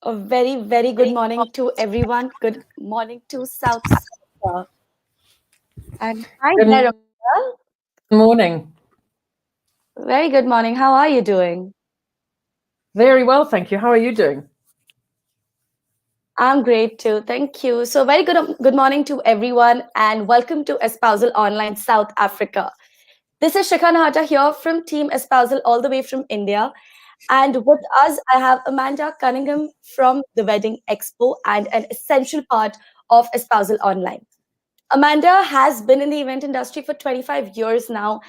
A very, very good morning to everyone. Good morning to South Africa. And hi there, Good Amanda. morning. Very good morning. How are you doing? Very well, thank you. How are you doing? I'm great too. Thank you. So, very good morning to everyone, and welcome to Espousal Online South Africa. This is Shikha Nahata here from Team Espousal, all the way from India. And with us, I have Amanda Cunningham from the Wedding Expo and an essential part of Espousal Online. Amanda has been in the event industry for 25 years now,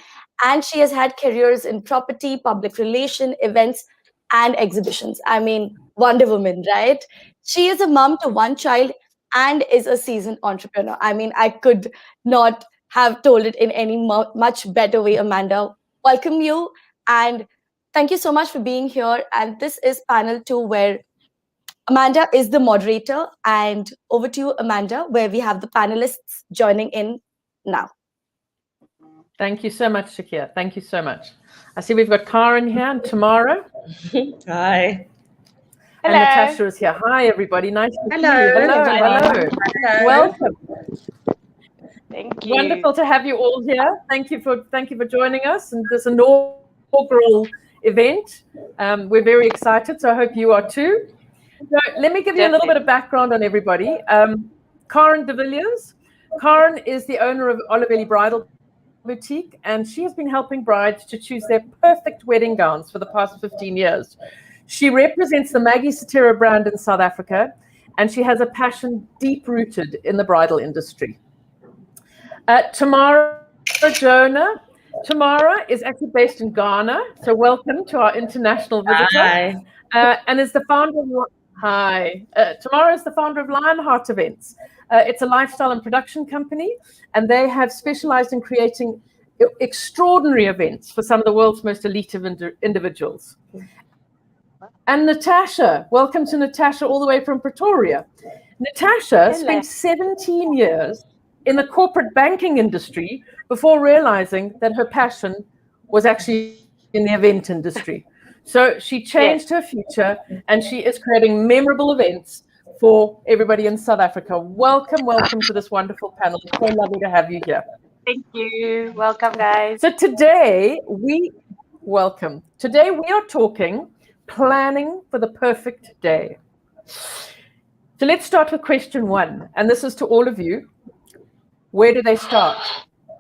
and she has had careers in property, public relation, events, and exhibitions. I mean, Wonder Woman, right? She is a mom to one child and is a seasoned entrepreneur. I mean, I could not have told it in any much better way, Amanda. Welcome you, and thank you so much for being here. And this is panel two, where Amanda is the moderator, and over to you, Amanda, where we have the panelists joining in now. Thank you so much, Shakir. Thank you so much. I see we've got Karen here and Tamara. Hi. And Hello. Natasha is here. Hi, everybody. Nice to see you. Hello. Hello. Welcome. Thank you. Wonderful to have you all here. Thank you for joining us in this inaugural event. We're very excited, so I hope you are too. So let me give you a little bit of background on everybody. Karen de Villiers. Karen is the owner of Olivelli Bridal Boutique, and she has been helping brides to choose their perfect wedding gowns for the past 15 years. She represents the Maggie Satira brand in South Africa, and she has a passion deep-rooted in the bridal industry. Tamara Jonah. Tamara is actually based in Ghana, so welcome to our international visitor. Hi. And is the founder of Tamara is the founder of Lionheart Events. It's a lifestyle and production company, and they have specialized in creating extraordinary events for some of the world's most elite of individuals. And Natasha, welcome to Natasha all the way from Pretoria. Natasha spent 17 years in the corporate banking industry before realizing that her passion was actually in the event industry. So she changed her future, and she is creating memorable events for everybody in South Africa. Welcome to this wonderful panel. It's so lovely to have you here. Thank you. Welcome, guys. So today we are talking planning for the perfect day. So let's start with question one, and this is to all of you. Where do they start?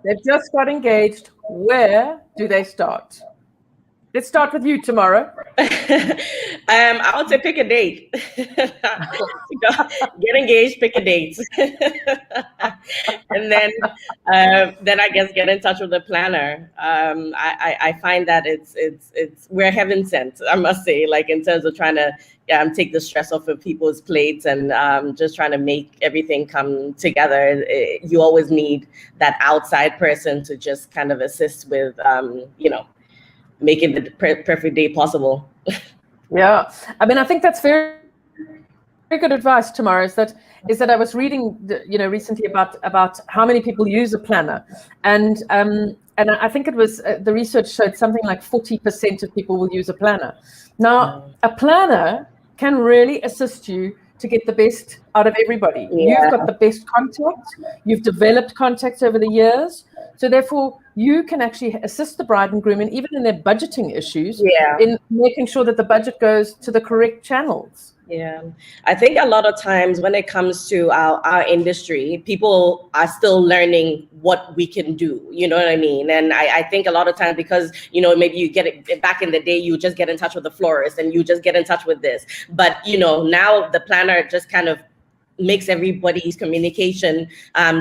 They've just got engaged. Where do they start? Let's start with you, Tamara. I would say pick a date. Get engaged, pick a date. And then I guess get in touch with the planner. I find that it's we're heaven sent, I must say, like in terms of trying to take the stress off of people's plates and just trying to make everything come together. You always need that outside person to just kind of assist with, making the perfect day possible. Yeah, I mean, I think that's very good advice, Tamara. Is that I was reading, recently about how many people use a planner, and I think it was the research showed something like 40% of people will use a planner. Now, a planner can really assist you to get the best out of everybody. Yeah. You've got the best contacts. You've developed contacts over the years. So therefore, you can actually assist the bride and groom, and even in their budgeting issues, in making sure that the budget goes to the correct channels. Yeah, I think a lot of times when it comes to our industry, people are still learning what we can do. You know what I mean? And I think a lot of times because, maybe you get it back in the day, you just get in touch with the florist and you just get in touch with this. But, now the planner just kind of makes everybody's communication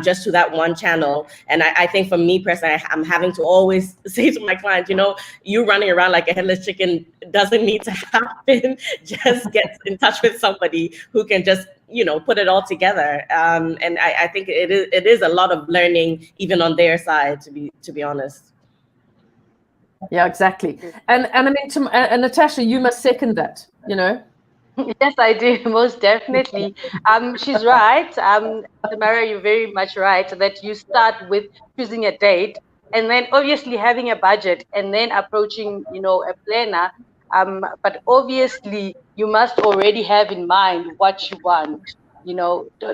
just to that one channel. And I think for me personally, I'm having to always say to my clients, you running around like a headless chicken doesn't need to happen. Just get in touch with somebody who can just, put it all together. And I think it is a lot of learning even on their side, to be honest. Yeah, exactly. And I mean, and Natasha, you must second that, Yes, I do, most definitely. She's right. Tamara, you're very much right that you start with choosing a date and then obviously having a budget and then approaching, a planner But obviously, you must already have in mind what you want.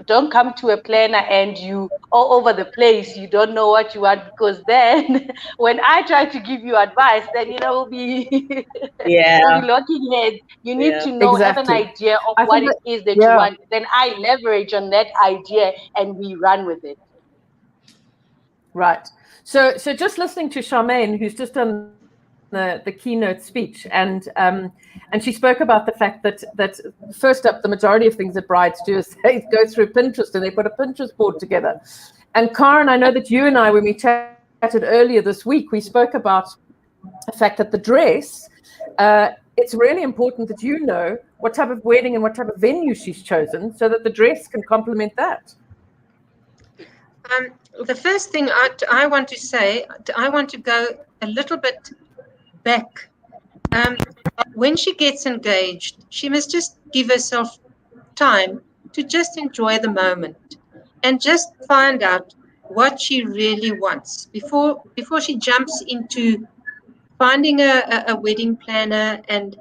Don't come to a planner and you all over the place. You don't know what you want, because then when I try to give you advice, then we'll be we'll be locking heads. You need to know, have an idea of what it is that you want. Then I leverage on that idea and we run with it. Right. So just listening to Charmaine, who's just done the keynote speech, and she spoke about the fact that first up, the majority of things that brides do is they go through Pinterest and they put a Pinterest board together. And Karen, I know that you and I, when we chatted earlier this week, we spoke about the fact that the dress, it's really important that you know what type of wedding and what type of venue she's chosen, so that the dress can complement that. The first thing I want to say, I want to go a little bit back. When she gets engaged, she must just give herself time to just enjoy the moment and just find out what she really wants before she jumps into finding a wedding planner. And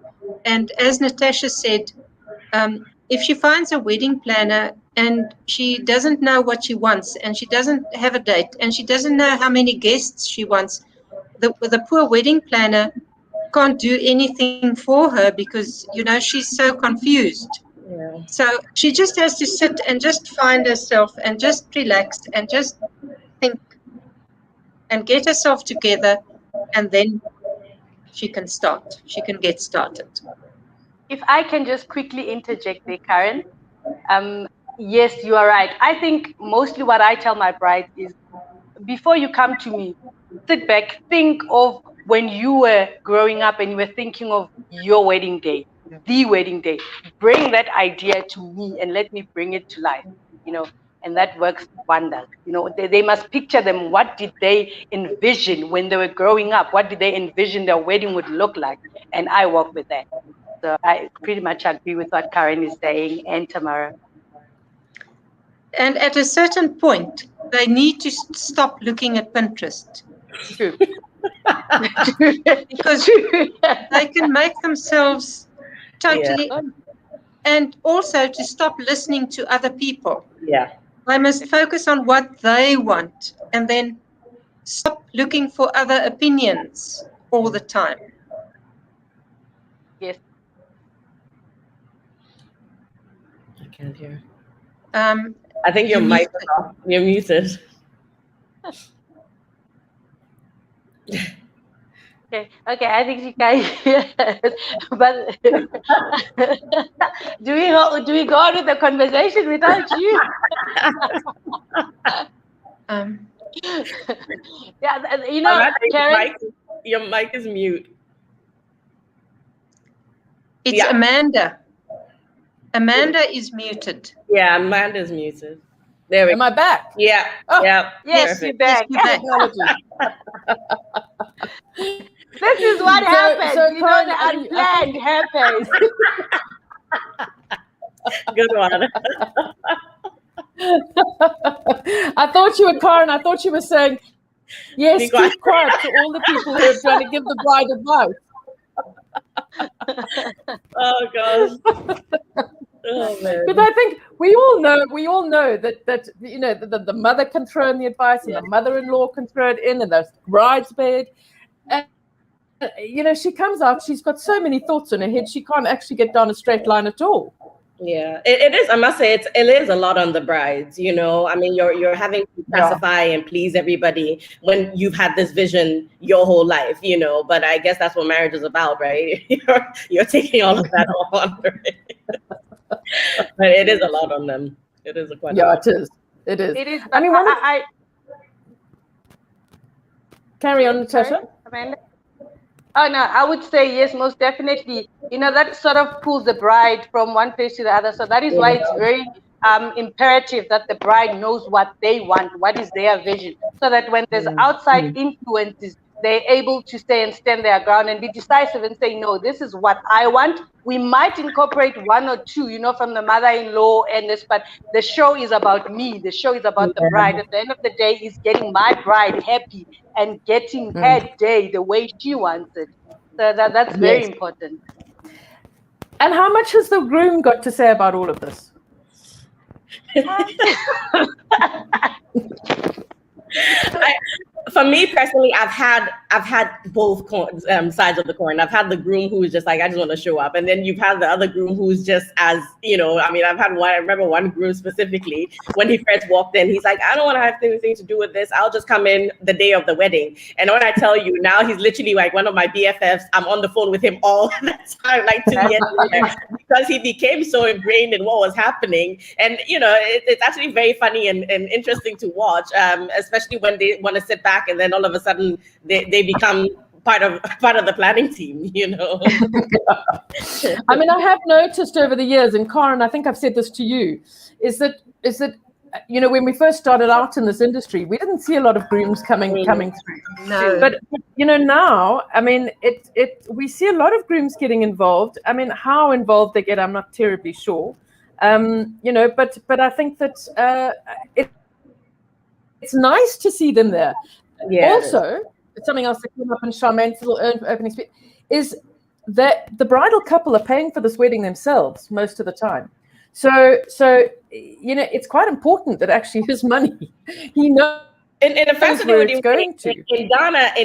as Natasha said, if she finds a wedding planner and she doesn't know what she wants, and she doesn't have a date, and she doesn't know how many guests she wants, the poor wedding planner can't do anything for her, because she's so confused. So she just has to sit and just find herself and just relax and just think and get herself together, and then she can get started. If I can just quickly interject there, Karen. Yes, you are right. I think mostly what I tell my brides is, before you come to me, sit back, think of when you were growing up and you were thinking of your wedding day, the wedding day. Bring that idea to me and let me bring it to life, and that works wonders. They must picture them. What did they envision when they were growing up? What did they envision their wedding would look like? And I work with that. So I pretty much agree with what Karen is saying, and Tamara. And at a certain point, they need to stop looking at Pinterest. True. Because they can make themselves totally, and also to stop listening to other people. Yeah. They must focus on what they want, and then stop looking for other opinions all the time. Yes. I can't hear. I think your mic is off. You're muted. Okay, I think she can hear us. But do we go on with the conversation without you? Yeah, Karen, your mic is mute. It's Amanda. Amanda is muted. Yeah, Amanda's muted. There we go. Am I back? Yeah. Oh, yeah. Yes, Perfect. you're back. This is what happens. Karen, the unplanned happens. Good one. I thought you were, Karen, I thought you were saying, yes, keep quiet to all the people who are trying to give the bride advice. Oh gosh. Oh, man. But I think we all know that the mother can throw in the advice, and the mother-in-law can throw it in, and the bridesmaid. And she comes out, she's got so many thoughts in her head, she can't actually get down a straight line at all. Yeah, it is. I must say, it is a lot on the brides. I mean, you're having to pacify and please everybody when you've had this vision your whole life. But I guess that's what marriage is about, right? You're taking all of that on, right? But it is a lot on them. It is quite. Yeah, it is. It is. It is. I mean, carry on, Natasha. Amanda? Oh, no, I would say yes, most definitely. That sort of pulls the bride from one place to the other. So that is why it's very imperative that the bride knows what they want, what is their vision, so that when there's outside influences, they're able to stay and stand their ground and be decisive and say, no, this is what I want. We might incorporate one or two, from the mother-in-law and this, but the show is about me. The show is about the bride. At the end of the day, is getting my bride happy and getting her day the way she wants it. That's very Yes. important. And how much has the groom got to say about all of this? For me personally, I've had both sides of the coin. I've had the groom who's just like, I just want to show up, and then you've had the other groom who's just as, you know. I mean, I've had one. I remember one groom specifically when he first walked in. He's like, I don't want to have anything to do with this. I'll just come in the day of the wedding. And when I tell you now, he's literally like one of my BFFs. I'm on the phone with him all the time, like 2 years later, because he became so ingrained in what was happening. And you know, it's actually very funny and interesting to watch, especially when they want to sit back and then all of a sudden they become part of the planning team, you know. I mean, I have noticed over the years, and Karen, I think I've said this to you, is that you know, when we first started out in this industry, we didn't see a lot of grooms coming through. No. But you know, now, I mean, we see a lot of grooms getting involved. I mean, how involved they get, I'm not terribly sure. You know, but I think that it's nice to see them there. Yeah. Also, something else that came up in Charmaine's little opening speech is that the bridal couple are paying for this wedding themselves most of the time. So you know, it's quite important that actually his money, he knows in a fascinating where way, it's going to. in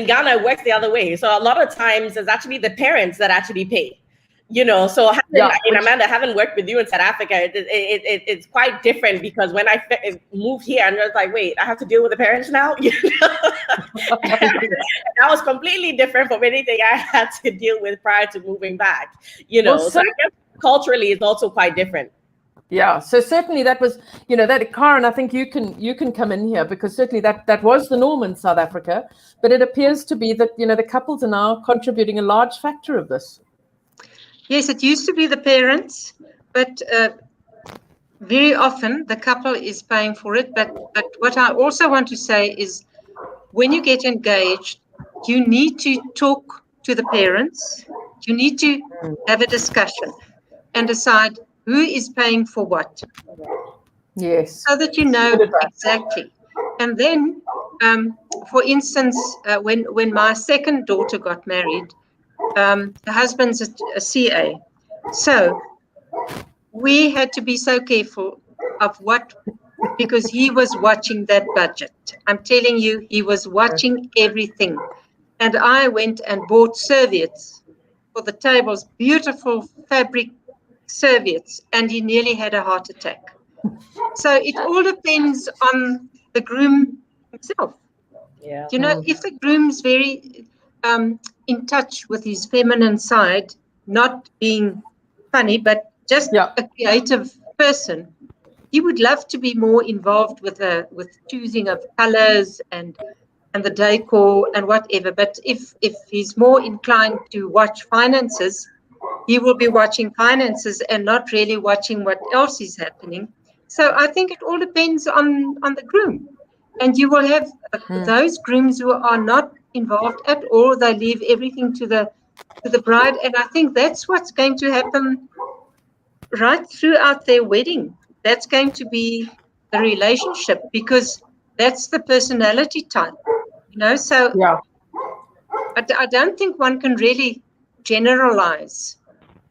Ghana, it works the other way. So a lot of times it's actually the parents that actually pay. You know, so Amanda, having worked with you in South Africa, it's quite different, because when I moved here, and I was like, wait, I have to deal with the parents now. You know? That was completely different from anything I had to deal with prior to moving back. You know, Well, so I guess culturally, it's also quite different. Yeah, so certainly that was, you know, that, Karen, I think you can come in here, because certainly that was the norm in South Africa, but it appears to be that, you know, the couples are now contributing a large factor of this. Yes, it used to be the parents, but very often the couple is paying for it. But what I also want to say is, when you get engaged, you need to talk to the parents. You need to have a discussion and decide who is paying for what. Yes. So that you know exactly. And then, for instance, when my second daughter got married, the husband's a CA. So we had to be so careful of because he was watching that budget. I'm telling you, he was watching everything. And I went and bought serviettes for the tables, beautiful fabric serviettes, and he nearly had a heart attack. So it all depends on the groom himself. Yeah. You know, if the groom's very in touch with his feminine side, not being funny, but just a creative person, he would love to be more involved with choosing of colors and the decor and whatever. But if he's more inclined to watch finances, he will be watching finances and not really watching what else is happening. So I think it all depends on the groom. And you will have those grooms who are not involved at all. They leave everything to the bride. And I think that's what's going to happen right throughout their wedding. That's going to be the relationship, because that's the personality type, you know. So I don't think one can really generalize.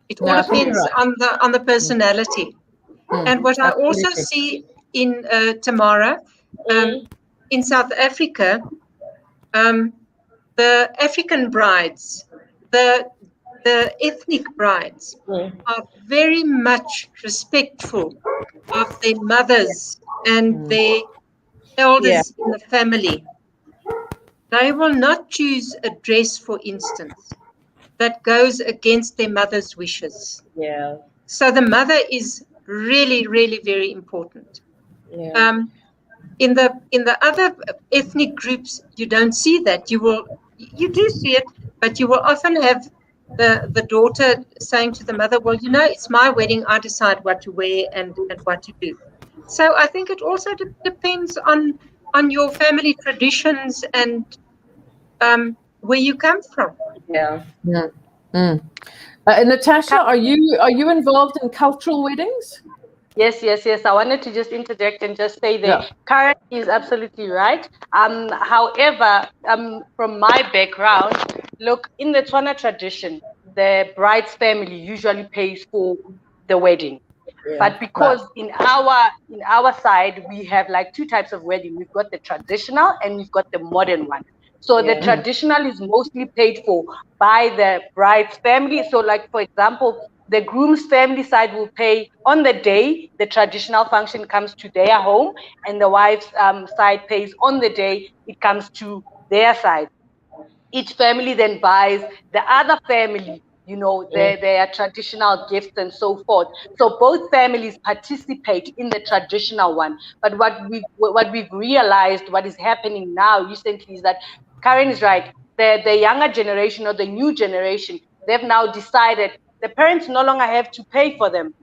It all depends on the personality. And what I also see in Tamara, in South Africa, the African brides, the ethnic brides are very much respectful of their mothers and their elders in the family. They will not choose a dress, for instance, that goes against their mother's wishes. Yeah. So the mother is really, really very important. Yeah. In the other ethnic groups, you don't see that. You do see it, but you will often have the daughter saying to the mother, well, you know, it's my wedding, I decide what to wear and what to do. So I think it also depends on your family traditions and where you come from. Yeah. Natasha, are you involved in cultural weddings? Yes. I wanted to just interject and just say that Karen is absolutely right. However, from my background, Look, in the Tswana tradition, the bride's family usually pays for the wedding. But because in our side we have like two types of wedding. We've got the traditional and we've got the modern one. So the traditional is mostly paid for by the bride's family. So like, for example, the groom's family side will pay on the day the traditional function comes to their home, and the wife's side pays on the day it comes to their side. Each family then buys the other family, their traditional gifts and so forth. So both families participate in the traditional one. But what we've realized, what is happening now recently, is that Karen is right. The younger generation, or the new generation, they've now decided the parents no longer have to pay for them.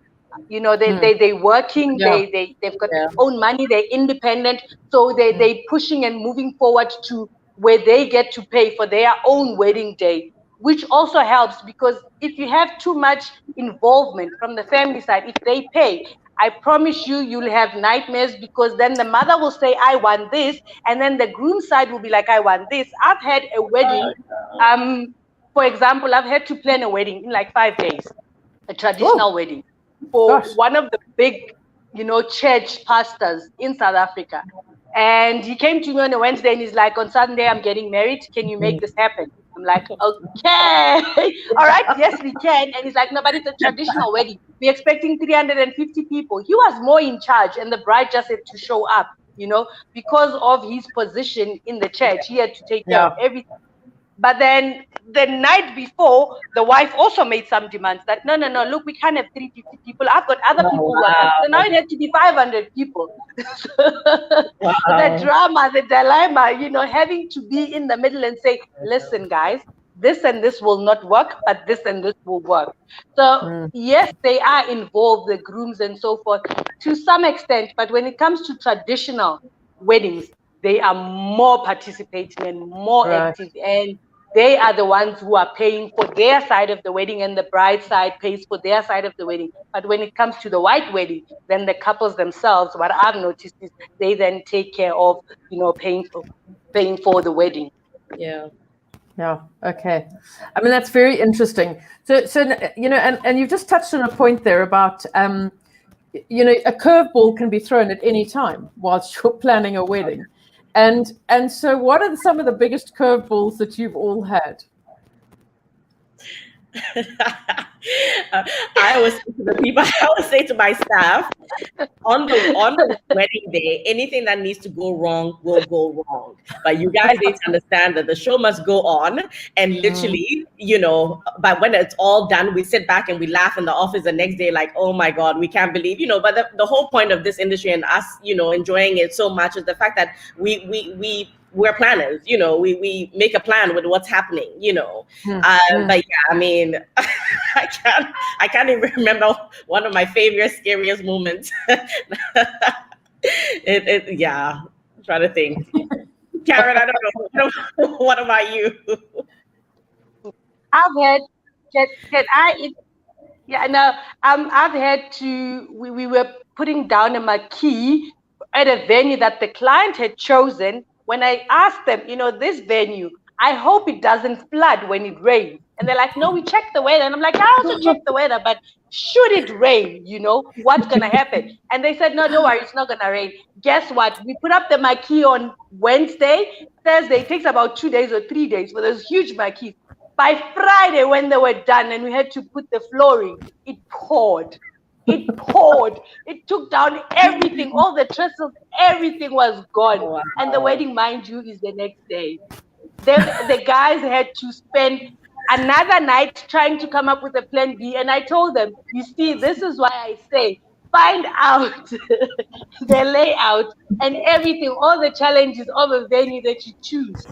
They're working, they've got their own money, they're independent, so they're pushing and moving forward to where they get to pay for their own wedding day, which also helps, because if you have too much involvement from the family side, if they pay, I promise you'll have nightmares, because then the mother will say, I want this, and then the groom side will be like, I want this. I've had a wedding, for example, I've had to plan a wedding in like 5 days, a traditional wedding for one of the big, church pastors in South Africa. And he came to me on a Wednesday and he's like, on Sunday, I'm getting married. Can you make this happen? I'm like, okay. All right. Yes, we can. And he's like, no, but it's a traditional wedding. We're expecting 350 people. He was more in charge, and the bride just had to show up, because of his position in the church. He had to take care of everything. But then the night before, the wife also made some demands that, no, look, we can't have 350 people. I've got other people who are coming. So now it had to be 500 people. The drama, the dilemma, having to be in the middle and say, listen, guys, this and this will not work, but this and this will work. So yes, they are involved, the grooms and so forth, to some extent. But when it comes to traditional weddings, they are more participating and more active, and they are the ones who are paying for their side of the wedding, and the bride side pays for their side of the wedding. But when it comes to the white wedding, then the couples themselves, what I've noticed is they then take care of, paying for the wedding. Yeah. Okay. I mean, that's very interesting. So and you've just touched on a point there about, a curveball can be thrown at any time whilst you're planning a wedding. And so what are some of the biggest curveballs that you've all had? I always say to my staff, on the wedding day, anything that needs to go wrong will go wrong. But you guys need to understand that the show must go on. And literally, but when it's all done, we sit back and we laugh in the office the next day, like, oh my God, we can't believe, but the whole point of this industry and us, enjoying it so much is the fact that we're planners, we make a plan with what's happening, but yeah, I mean, I can't even remember one of my favorite, scariest moments. I'm trying to think. Karen, I don't know. What about you? I've had, I've had to, we were putting down a marquee at a venue that the client had chosen. When I asked them, this venue, I hope it doesn't flood when it rains. And they're like, no, we checked the weather. And I'm like, I also checked the weather, but should it rain, what's going to happen? And they said, no, don't worry, it's not going to rain. Guess what? We put up the marquee on Wednesday. Thursday, it takes about 2 days or 3 days for those huge marquees. By Friday, when they were done and we had to put the flooring, it poured. It took down everything, all the trestles, everything was gone. Wow. And the wedding, mind you, is the next day. The guys had to spend another night trying to come up with a plan B. And I told them, you see, this is why I say, find out the layout and everything, all the challenges of a venue that you choose.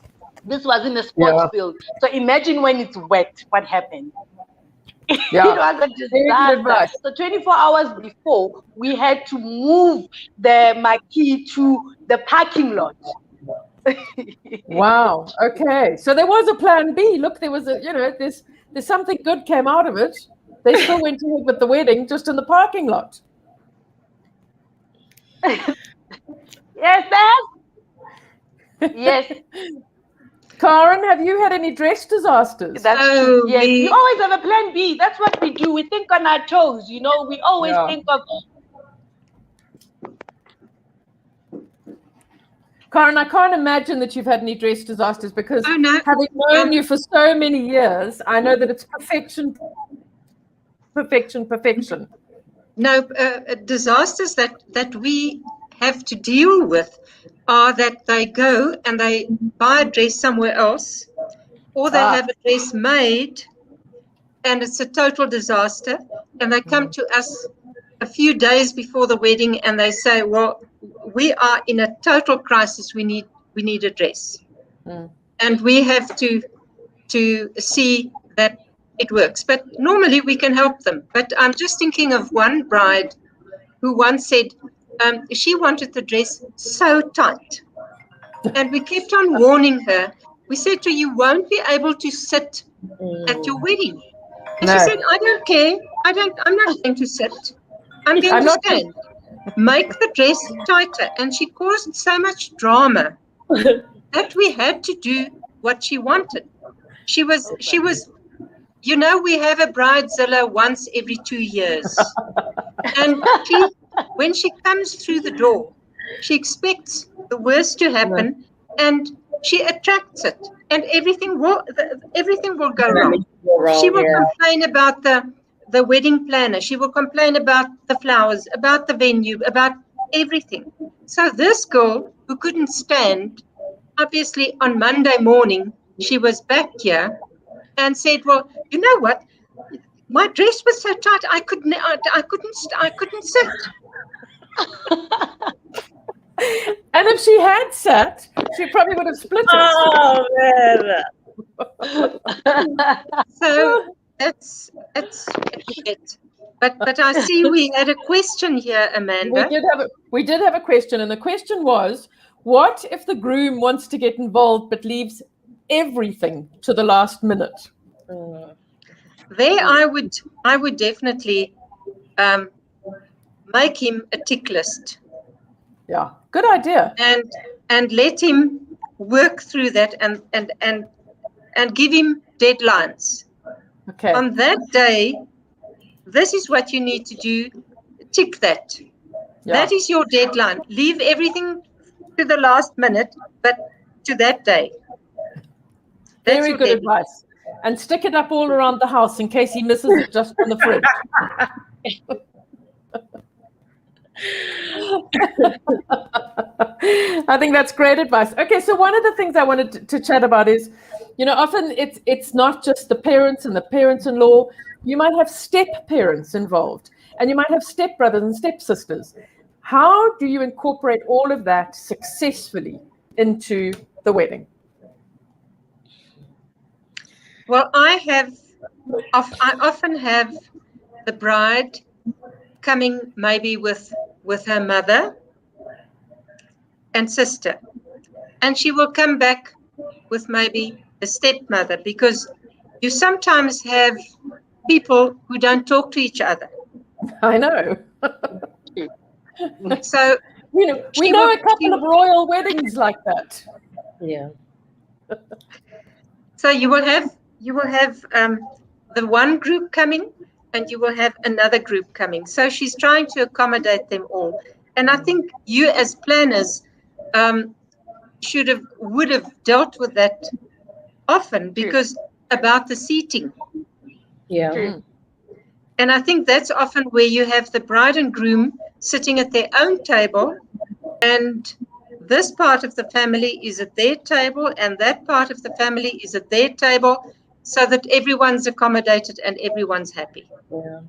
This was in a sports field. So imagine when it's wet, what happened? Yeah. It was a disaster. So 24 hours before, we had to move the marquee to the parking lot. Wow. Okay. So there was a plan B. Look, there was there's something good came out of it. They still went ahead with the wedding just in the parking lot. Yes, ma'am. Yes. Karen, have you had any dress disasters? That's Oh, true. Yes, we- we always have a plan B. That's what we do. We think on our toes, you know. We always think of. Karen, I can't imagine that you've had any dress disasters because Oh, no. having known you for so many years, I know that it's perfection, perfection, perfection. No, disasters that we have to deal with are that they go and they buy a dress somewhere else, or they have a dress made and it's a total disaster, and they come to us a few days before the wedding and they say, well, we are in a total crisis, we need a dress. And we have to see that it works. But normally we can help them. But I'm just thinking of one bride who once said she wanted the dress so tight. And we kept on warning her. We said to her, you won't be able to sit at your wedding. And she said, I don't care. I'm not going to sit. I'm going to stand. Make the dress tighter. And she caused so much drama that we had to do what she wanted. She was, you know, we have a bridezilla once every 2 years. And when she comes through the door, she expects the worst to happen and she attracts it. And everything will go wrong. She will complain about the wedding planner. She will complain about the flowers, about the venue, about everything. So this girl who couldn't stand, obviously on Monday morning, she was back here and said, well, you know what? My dress was so tight, I couldn't sit. And if she had sat, she probably would have split it. Oh man! So it's it. But I see we had a question here, Amanda. We did have a question, and the question was, what if the groom wants to get involved but leaves everything to the last minute? There I would definitely make him a tick list. Yeah, good idea. And let him work through that and give him deadlines. Okay. On that day, this is what you need to do. Tick that. Yeah. That is your deadline. Leave everything to the last minute, but to that day. That's very good advice. And stick it up all around the house in case he misses it just on the fridge. I think that's great advice. Okay, so one of the things I wanted to chat about is, you know, often it's not just the parents and the parents-in-law. You might have step-parents involved, and you might have step-brothers and step-sisters. How do you incorporate all of that successfully into the wedding? Well, I often have the bride coming maybe with her mother and sister, and she will come back with maybe a stepmother, because you sometimes have people who don't talk to each other. I know. So we know a couple of royal weddings like that. Yeah. So you will have the one group coming, and you will have another group coming. So she's trying to accommodate them all. And I think you as planners would have dealt with that often, because about the seating. Yeah. Mm. And I think that's often where you have the bride and groom sitting at their own table, and this part of the family is at their table, and that part of the family is at their table, so that everyone's accommodated and everyone's happy. Yeah.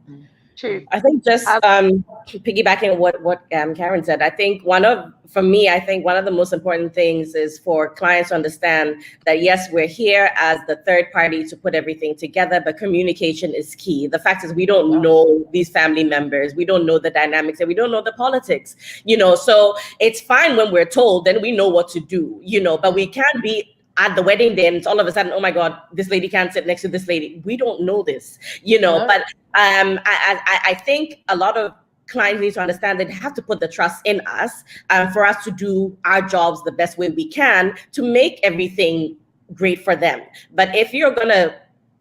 True. I think just piggybacking on what Karen said, I think one of the most important things is for clients to understand that, yes, we're here as the third party to put everything together, but communication is key. The fact is we don't know these family members, we don't know the dynamics, and we don't know the politics, so it's fine when we're told, then we know what to do, but we can't be at the wedding day and it's all of a sudden, oh my God, this lady can't sit next to this lady. We don't know this, but I think a lot of clients need to understand that they have to put the trust in us for us to do our jobs the best way we can to make everything great for them. But if you're gonna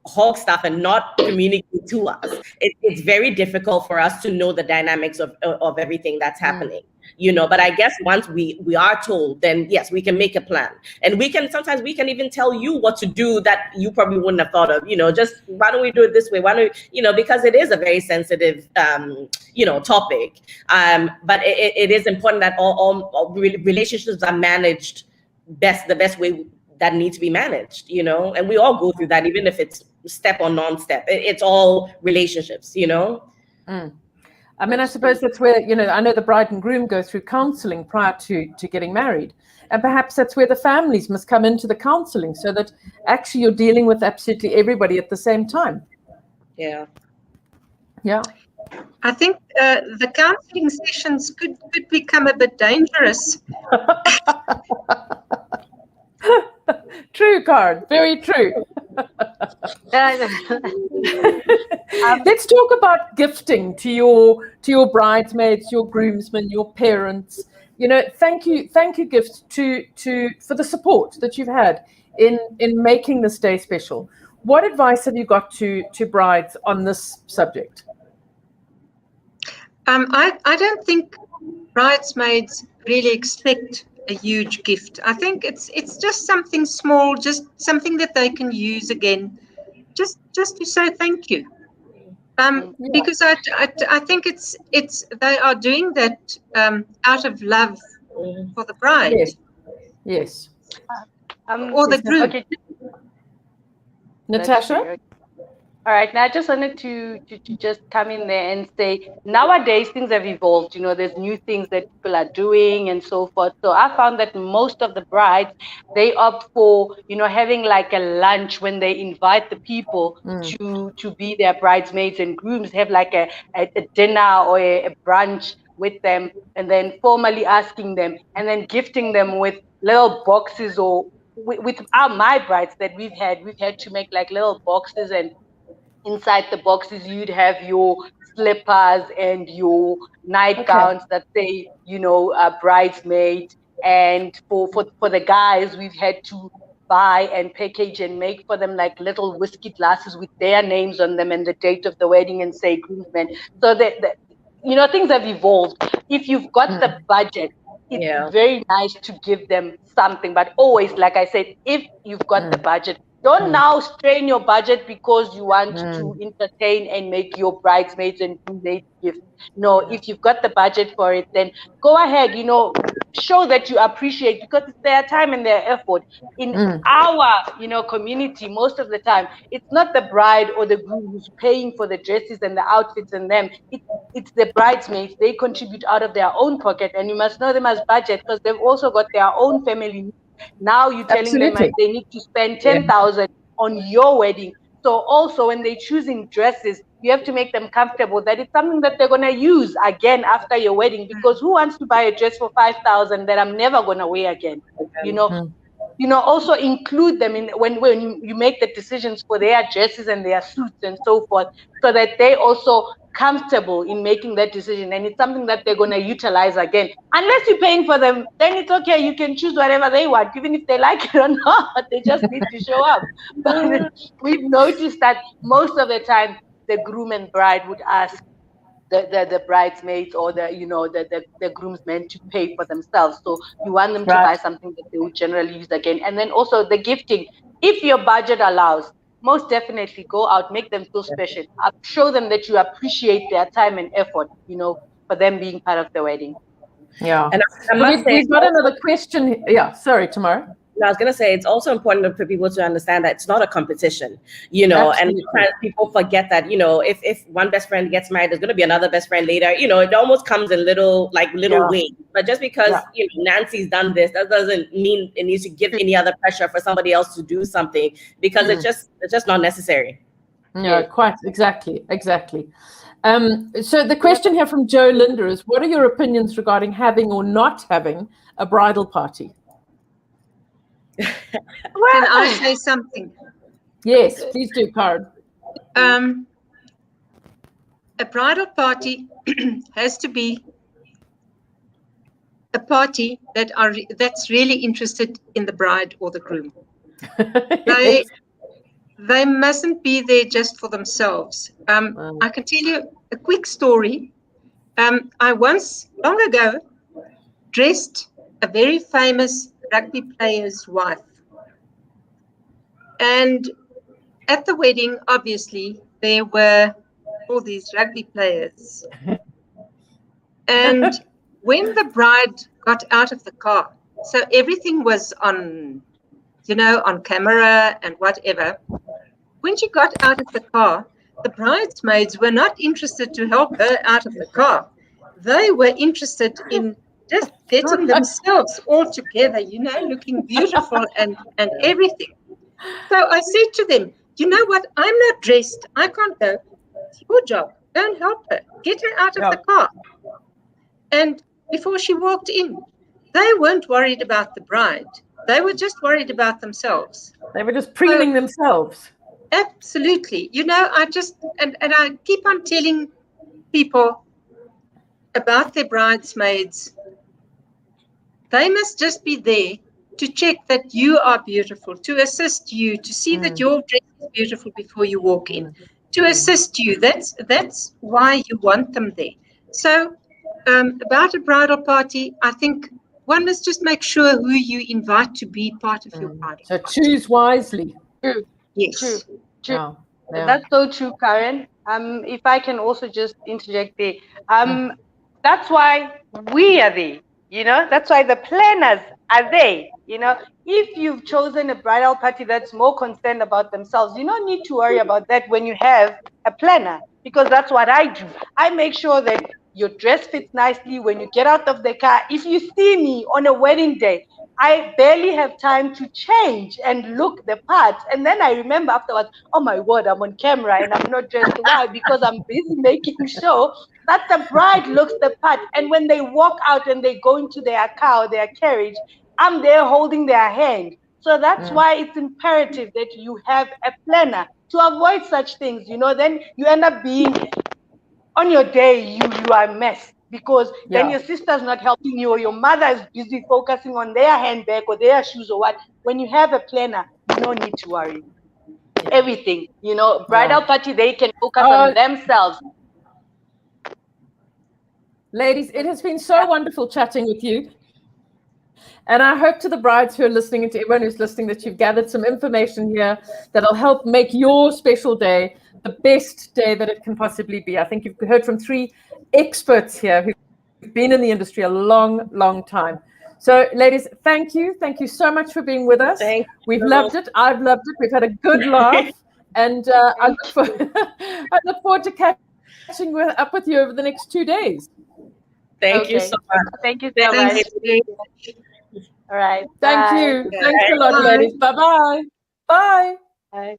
hog stuff and not communicate to us, it's very difficult for us to know the dynamics of everything that's happening. But I guess once we are told, then yes, we can make a plan, and sometimes we can even tell you what to do that you probably wouldn't have thought of. Just why don't we do it this way? Why don't we, because it is a very sensitive topic. But it is important that all relationships are managed the best way that needs to be managed, and we all go through that, even if it's step or non-step. It's all relationships. I mean, I suppose that's where, I know the bride and groom go through counseling prior to getting married. And perhaps that's where the families must come into the counseling, so that actually you're dealing with absolutely everybody at the same time. Yeah. Yeah. I think the counseling sessions could become a bit dangerous. True, Karen. Very true. Let's talk about gifting to your bridesmaids, your groomsmen, your parents. Thank you, gifts for the support that you've had in making this day special. What advice have you got to brides on this subject? I don't think bridesmaids really expect a huge gift. I think it's just something small, just something that they can use again, just to say thank you. Because I think it's they are doing that out of love for the bride. Yes. Or the groom. Okay. Natasha? All right, now I just wanted to just come in there and say, nowadays things have evolved. There's new things that people are doing and so forth. So I found that most of the brides, they opt for, having like a lunch when they invite the people to be their bridesmaids and grooms, have like a dinner or a brunch with them, and then formally asking them and then gifting them with little boxes, or with my brides that we've had to make like little boxes, and inside the boxes you'd have your slippers and your nightgowns that say, bridesmaid. And for the guys, we've had to buy and package and make for them like little whiskey glasses with their names on them and the date of the wedding, and say groomsmen. So that things have evolved. If you've got the budget, it's very nice to give them something. But always, like I said, if you've got the budget, don't now strain your budget because you want to entertain and make your bridesmaids and groomsmaids gifts. No, if you've got the budget for it, then go ahead, show that you appreciate, because it's their time and their effort. In our, community, most of the time, it's not the bride or the groom who's paying for the dresses and the outfits and them. It's the bridesmaids. They contribute out of their own pocket, and you must know them as budget, because they've also got their own family needs. Now you're telling them like they need to spend 10,000 on your wedding. So also when they're choosing dresses, you have to make them comfortable that it's something that they're going to use again after your wedding, because who wants to buy a dress for 5,000 that I'm never going to wear again? Also include them in when you make the decisions for their dresses and their suits and so forth, so that they also comfortable in making that decision, and it's something that they're going to utilize again. Unless you're paying for them, then it's okay, you can choose whatever they want, even if they like it or not. They just need to show up. But we've noticed that most of the time the groom and bride would ask the bridesmaids or the groomsmen to pay for themselves. So you want them to buy something that they would generally use again. And then also the gifting, if your budget allows, most definitely go out, make them feel special. Show them that you appreciate their time and effort, for them being part of the wedding. Yeah. And we've got another question. Yeah, sorry, Tamara. I was going to say, it's also important for people to understand that it's not a competition, and sometimes people forget that, if one best friend gets married, there's going to be another best friend later. It almost comes in little ways. But just because, Nancy's done this, that doesn't mean it needs to give any other pressure for somebody else to do something, because it's just not necessary. Yeah, quite exactly. So the question here from Joe Linder is, what are your opinions regarding having or not having a bridal party? Can I say something? Yes, please do, Karen. A bridal party has to be a party that's really interested in the bride or the groom. They mustn't be there just for themselves. I can tell you a quick story. I once, long ago, dressed a very famous rugby player's wife. And at the wedding, obviously, there were all these rugby players. And when the bride got out of the car, so everything was on, on camera and whatever. When she got out of the car, the bridesmaids were not interested to help her out of the car. They were interested in just getting themselves all together, looking beautiful and everything. So I said to them, you know what? I'm not dressed. I can't go. It's your job. Go and help her. Get her out of the car. And before she walked in, they weren't worried about the bride. They were just worried about themselves. They were just preening themselves. Absolutely. I just, and I keep on telling people about their bridesmaids. They must just be there to check that you are beautiful, to assist you, to see that your dress is beautiful before you walk in, to assist you. That's why you want them there. So about a bridal party, I think one must just make sure who you invite to be part of your bridal So party. choose wisely. Yes. True. Yeah. That's so true, Karen. If I can also just interject there. That's why we are there. That's why the planners are there. If you've chosen a bridal party that's more concerned about themselves, you don't need to worry about that when you have a planner, because that's what I do. I make sure that your dress fits nicely when you get out of the car. If you see me on a wedding day, I barely have time to change and look the part. And then I remember afterwards, oh my word, I'm on camera and I'm not dressed. Why? Because I'm busy making sure that the bride looks the part. And when they walk out and they go into their car or their carriage, I'm there holding their hand. So that's why it's imperative that you have a planner to avoid such things. Then you end up being, on your day, you are a mess, because then your sister's not helping you, or your mother is busy focusing on their handbag or their shoes or what. When you have a planner, you don't need to worry. Everything, bridal party, they can focus on themselves. Ladies, it has been so wonderful chatting with you. And I hope to the brides who are listening and to everyone who's listening that you've gathered some information here that'll help make your special day the best day that it can possibly be. I think you've heard from 3 experts here who've been in the industry a long, long time. So, ladies, thank you. Thank you so much for being with us. We've loved it. I've loved it. We've had a good laugh. And I look forward to catching up with you over the next 2 days. Thank you so much. Thank you so much. All right. Thank you. Thanks a lot, ladies. Bye-bye. Bye. Bye.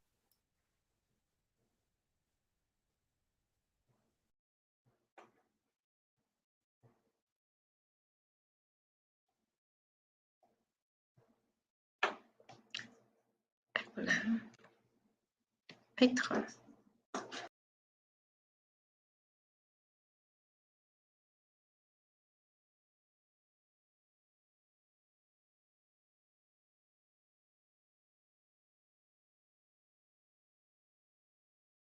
Uitgaan.